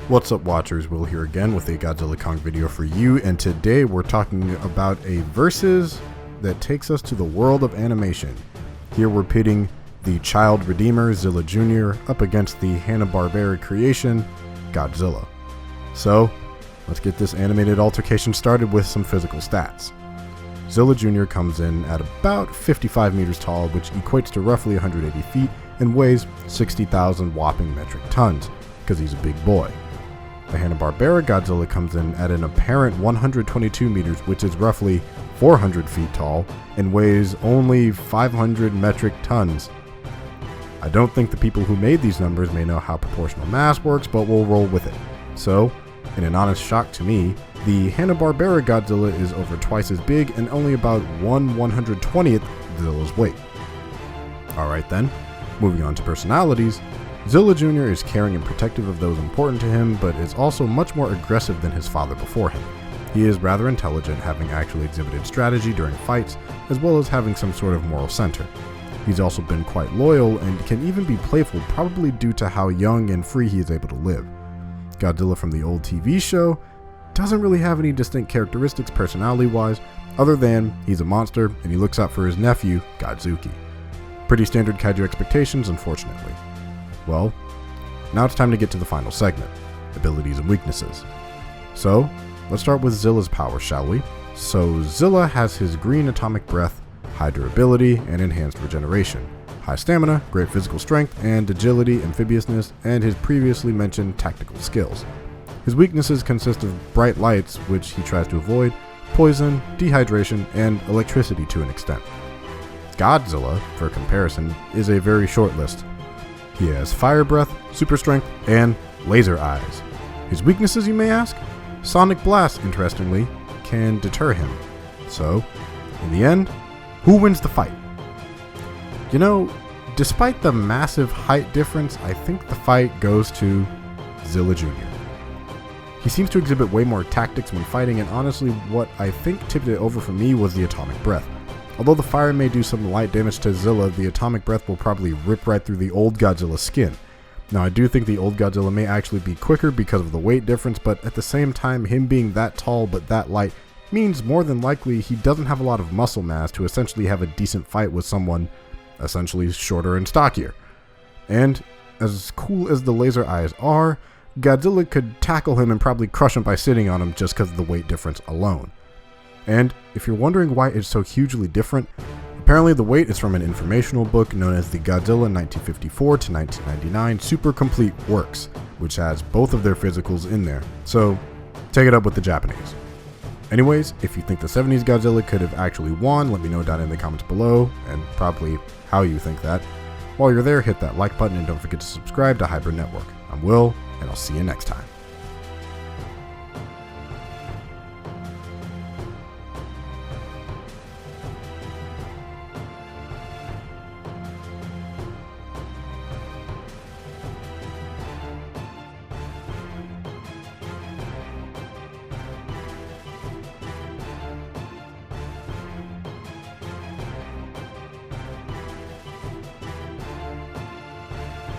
What's up, watchers? Will here again with a Godzilla Kong video for you, and today we're talking about a versus that takes us to the world of animation. Here we're pitting the child redeemer Zilla Jr. up against the Hanna-Barbera creation Godzilla. So let's get this animated altercation started with some physical stats. Zilla Jr. comes in at about 55 meters tall, which equates to roughly 180 feet and weighs 60,000 whopping metric tons, because he's a big boy. The Hanna-Barbera Godzilla comes in at an apparent 122 meters, which is roughly 400 feet tall, and weighs only 500 metric tons. I don't think the people who made these numbers may know how proportional mass works, but we'll roll with it. So, in an honest shock to me, the Hanna-Barbera Godzilla is over twice as big and only about 1/120th Zilla's weight. Alright then, moving on to personalities. Zilla Jr. is caring and protective of those important to him, but is also much more aggressive than his father before him. He is rather intelligent, having actually exhibited strategy during fights, as well as having some sort of moral center. He's also been quite loyal and can even be playful, probably due to how young and free he is able to live. Godzilla from the old TV show doesn't really have any distinct characteristics personality-wise, other than he's a monster and he looks out for his nephew, Godzuki. Pretty standard kaiju expectations, unfortunately. Well, now it's time to get to the final segment, abilities and weaknesses. So, let's start with Zilla's power, shall we? So, Zilla has his green atomic breath, high durability, and enhanced regeneration, high stamina, great physical strength, and agility, amphibiousness, and his previously mentioned tactical skills. His weaknesses consist of bright lights, which he tries to avoid, poison, dehydration, and electricity to an extent. Godzilla, for comparison, is a very short list. He has fire breath, super strength, and laser eyes. His weaknesses, you may ask? Sonic blast, interestingly, can deter him. So, in the end, who wins the fight? You know, despite the massive height difference, I think the fight goes to Zilla Jr. He seems to exhibit way more tactics when fighting, and honestly, what I think tipped it over for me was the atomic breath. Although the fire may do some light damage to Zilla, the atomic breath will probably rip right through the old Godzilla's skin. Now, I do think the old Godzilla may actually be quicker because of the weight difference, but at the same time, him being that tall but that light means more than likely he doesn't have a lot of muscle mass to essentially have a decent fight with someone essentially shorter and stockier. And as cool as the laser eyes are, Godzilla could tackle him and probably crush him by sitting on him just because of the weight difference alone. And if you're wondering why it's so hugely different, apparently the weight is from an informational book known as the Godzilla 1954 to 1999 Super Complete Works, which has both of their physicals in there, so take it up with the Japanese. Anyways, if you think the 70s Godzilla could have actually won, let me know down in the comments below, and probably how you think that. While you're there, hit that like button and don't forget to subscribe to Hybrid Network. I'm Will, and I'll see you next time.